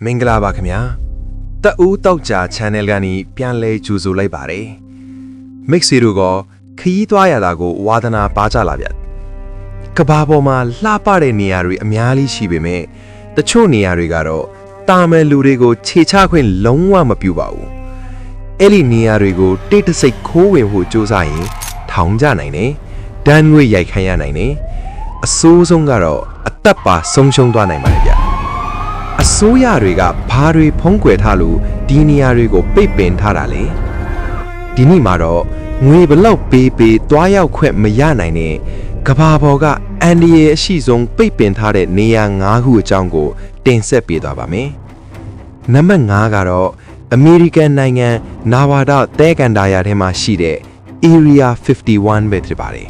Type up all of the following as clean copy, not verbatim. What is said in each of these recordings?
မင်္ဂလာပါခင်ဗျာတအူးတောက်ကြ channel ကနေပြန်လဲကြိုဆိုလိုက်ပါတယ်မိတ်ဆွေတို့ကခရီးသွားရတာကိုဝါသနာပါကြလာဗျကဘာပေါ်မှာလှပတဲ့နေရာတွေအများကြီးရှိပေမဲ့တချို့နေရာတွေကတော့တာမန်လူတွေကိုခြေချခွင့်လုံးဝမပြုပါဘူးအဲ့ဒီနေရာတွေကိုတိတ်တဆိတ်ခိုးဝင်ဖို့ကြိုးစားရင်ထောင်ကြနိုင်တယ်ဒဏ်ငွေရိုက်ခံရနိုင်တယ်အဆိုးဆုံးကတော့အသက်ပါဆုံးရှုံးသွားနိုင်ပါတယ်ဗျအစိုးရတွေကဘာတွေဖုံးကွယ်ထားလို့ဒီနေရာတွေကိုပိတ်ပင်ထားတာလဲဒီနေ့မှာတော့ငွေဘလောက်ပေးတွားရောက်ခွင့်မရနိုင်တဲ့ကဘာပေါ်ကအန်ဒီရဲ့အရှိဆုံးပိတ်ပင်ထားတဲ့နေရာ၅ခုအကြောင်းကိုတင်ဆက်ပေးသွားပါမယ်နံပါတ်5ကတော့အမေရိကန်နိုင်ငံနာဝါဒတဲကန်ဒါယာထဲမှာရှိတဲ့ Area 51ပဲဖြစ်ပါတယ်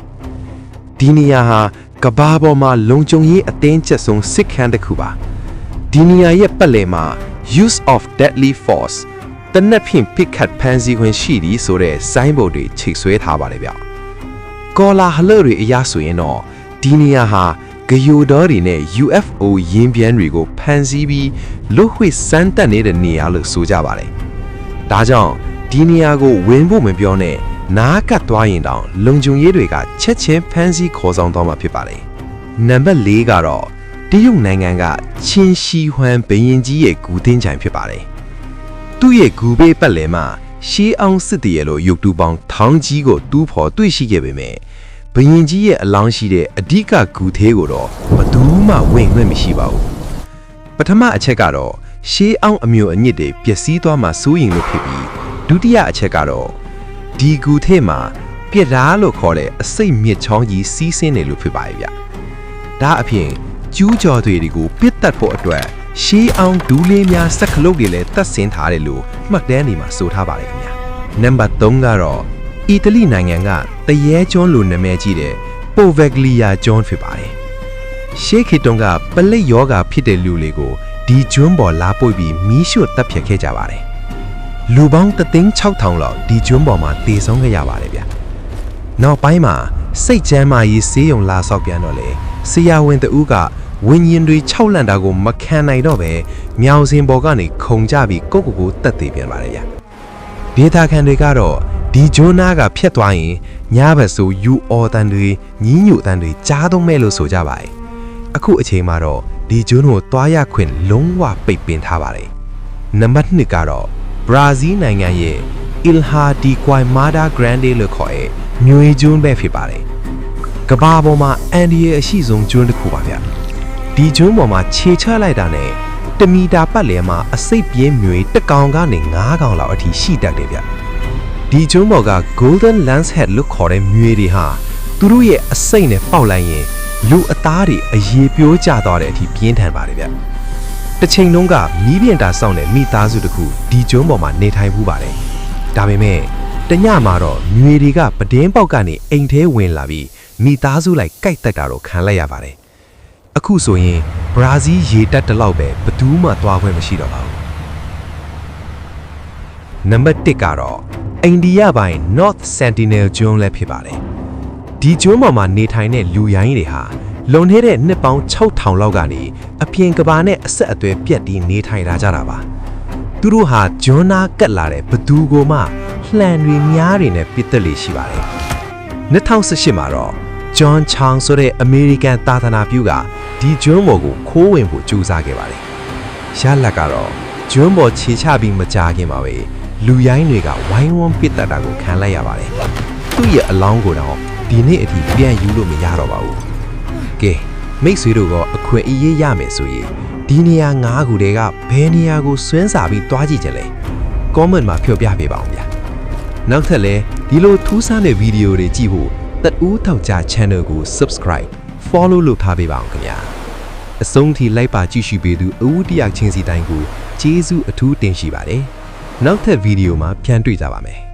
ဒီနေရာဟာကဘာပေါ်မှာလုံခြုံရေးအတင်းကျပ်ဆုံးစစ်ခန်းတစ်ခုပါဒီနေရာရဲ့ပတ်လည်မှာ use of deadly force တနက်ဖြန်ပစ်ခတ်ဖမ်းဆီးခွင့်ရှိသည်ဆိုတဲ့ဆိုင်းဘုတ်တွေချိတ်ဆွဲထားပါတယ်ဗျကော်လာဟလတွေအရဆိုရင်တော့ဒီနေရာဟာဂယိုဒေါ်တွေနဲ့ UFO ယင်းပြန်တွေကိုဖမ်းဆီးပြီးလွတ်ဝှေ့စမ်းတက်နေတဲ့နေရာလို့ဆိုကြပါတယ်ဒါကြောင့်ဒီနေရာကိုဝင်ဖို့မပြောနဲ့နားကပ်သွားရင်တောင်လုံခြုံရေးတွေကချက်ချင်းဖမ်းဆီးခေါ်ဆောင်သွားမှာဖြစ်ပါတယ်နံပါတ်4ကတော့တရုတ်နိုင်ငံကချင်းရှီဟွမ်ဘရင်ကြီးရဲ့ဂူသင်းချိုင်ဖြစ်ပါတယ်။သူ့ရဲ့ဂူဘေးပတ်လည်မှာရှေးအောင်စစ်တရေလိုရုပ်တုပေါင်းထောင်ကြီးကိုတူးဖော်တွေ့ရှိခဲ့ပေမဲ့ဘရင်ကြီးရဲ့အလောင်းရှိတဲ့အဓိကဂူသေးကိုတော့ဘယ်သူမှဝင်ခွင့်မရှိပါဘူး။ပထမအချက်ကတော့ရှေးအောင်အမျိုးအညစ်တွေပျက်စီးသွားမှစိုးရင်လို့ဖြစ်ပြီးဒုတိယအချက်ကတော့ဒီဂူသေးမှာပြစ်ဓာလို့ခေါ်တဲ့အစိတ်မြစ်ချောင်းကြီးစီးဆင်းနေလို့ဖြစ်ပါရဲ့ဗျ။ဒါအပြင်ကျူးကျော်တွေကိုပစ်တက်ဖို့အတွက်ရှေးအောင်ဒူးလေးများစက်ခလုတ်တွေလည်းတက်ဆင်းထားတယ်လို့မှတ်တမ်းတွေမှာဆိုထားပါတယ်ခင်ဗျာနံပါတ်3ကတော့အီတလီနိုင်ငံကတရေကျွန်းလိုနာမည်ကြီးတဲ့ပိုဗက်ဂလီယာကျွန်းဖြစ်ပါတယ်ရှေးခေတ်တုန်းကပလိတ်ယောဂါဖြစ်တဲ့လူတွေကိုဒီကျွန်းပေါ်လာပို့ပြီးမီးရှို့တပ်ဖြတ်ခဲ့ကြပါတယ်လူပေါင်း3,600လောက်ဒီကျွန်းပေါ်မှာတည်ဆုံးခဲ့ရပါတယ်ဗျနောက်ပိုင်းမှာစိတ်ကျမ်းမာရေးဆေးရုံလာဆောက်ပြန်တော့လေဆရာဝန်တဦးကဝင်းရင်တွေ6လန့်တာကိုမခံနိုင်တော့ပဲမြောင်စင်ပေါ်ကနေခုန်ကြပြီးကိုတက်သေးပြန်ပါတယ်ဗျဒေတာခန်တွေကတော့ဒီဂျွန်းနာကဖျက်သွားရင်ညဘက်ဆိုယူအော်တန်တွေညီးညွတ်တန်တွေကြားသုံးမဲ့လို့ဆိုကြပါတယ်အခုအချိန်မှာတော့ဒီဂျွန်းကိုတွားရခွင့်လုံးဝပိတ်ပင်ထားပါတယ်နံပါတ်2ကတော့ဘရာဇီးနိုင်ငံရဲ့ Ilha de Guaimada Grande လို့ခေါ်တဲ့မြို့ကျွန်းပဲဖြစ်ပါတယ်ကဘာပေါ်မှာအန်ဒီရဲ့အရှိဆုံးကျွန်းတစ်ခုပါဗျဒီကျွန်းပေါ်မှာခြေချလိုက်တာနဲ့1မီတာပတ်လည်မှာအစိတ်ပြင်းမျိုးတစ်ကောင်ကနေ9ကောင်လောက်အထိရှိတတ်တယ်ဗျဒီကျွန်းပေါ်က Golden Lancehead လို့ခေါ်တဲ့မျိုးတွေဟာသူတို့ရဲ့အစိတ်နဲ့ပေါက်လိုက်ရင်လူအသားတွေအရေပြိုးကျသွားတဲ့အထိပြင်းထန်ပါတယ်ဗျတစ်ချိန်လုံးကမီးပြင်းတာစောင့်တဲ့မိသားစုတစ်ခုဒီကျွန်းပေါ်မှာနေထိုင်မှုပါတယ်ဒါပေမဲ့တညမှာတော့မျိုးတွေကပဒင်းပေါက်ကနေအိမ်ထဲဝင်လာပြီးမိသားစုလိုက်ကြိုက်တက်တာတော့ခံလိုက်ရပါတယ်အခုဆိုရင်ဘရာဇီးရေတက်တလောက်ပဲဘသူမှသွားခွင့်မရှိတော့ပါဘူးနံပါတ်1ကတော့အိန္ဒိယပိုင်း North Sentinel ကျွန်းလည်းဖြစ်ပါတယ်ဒီကျွန်းပေါ်မှာနေထိုင်တဲ့လူရိုင်းတွေဟာလွန်နေတဲ့နှစ်ပေါင်း6,000လောက်ကနေအပြင်ကဘာနဲ့အဆက်အသွယ်ပြတ်ပြီးနေထိုင်လာကြတာပါသူတို့ဟာကျွန်းနာကတ်လာတဲ့ဘသူကိုမှလှန်တွေများတွေနဲ့ပြစ်တက်လေရှိပါတယ်2018မှာတော့ဂျွန်ချောင်းဆိုတဲ့အမေရိကန်သာသနာပြုကဒီကျွန်းပေါ်ကိုခိုးဝင်ဖို့ကြိုးစားခဲ့ပါတယ်။ရလဒ်ကတော့ကျွန်းပေါ်ခြေချပြီးမကြာခင်ပါပဲလူရိုင်းတွေကဝိုင်းဝန်းပစ်တတ်တာကိုခံလိုက်ရပါတယ်။သူ့ရဲ့အလောင်းကိုတော့ဒီနေ့အထိပြန်ယူလို့မရတော့ပါဘူး။ကဲမိတ်ဆွေတို့ကအခွင့်အရေးရမယ်ဆိုရင်ဒီနေရာ9ခုတည်းကဘယ်နေရာကိုစွန်းစားပြီးတွားကြည့်ကြလဲ။ comment မှာဖြေပြပေးပါဦးဗျာ။နောက်ထပ်လည်းဒီလိုထူးဆန်းတဲ့ဗီဒီယိုတွေကြည့်ဖို့တဦးထောက်ကြ channel ကို subscribe follow လုပ်ထားပေးပါအောင်ခင်ဗျာအဆုံးထိလိုက်ပါကြည့်ရှုပေးသူအဦးတယောက်ချင်းစီတိုင်းကိုကျေးဇူးအထူးတင်ရှိပါတယ်နောက်ထပ်ဗီဒီယိုမှာပြန်တွေ့ကြပါမယ်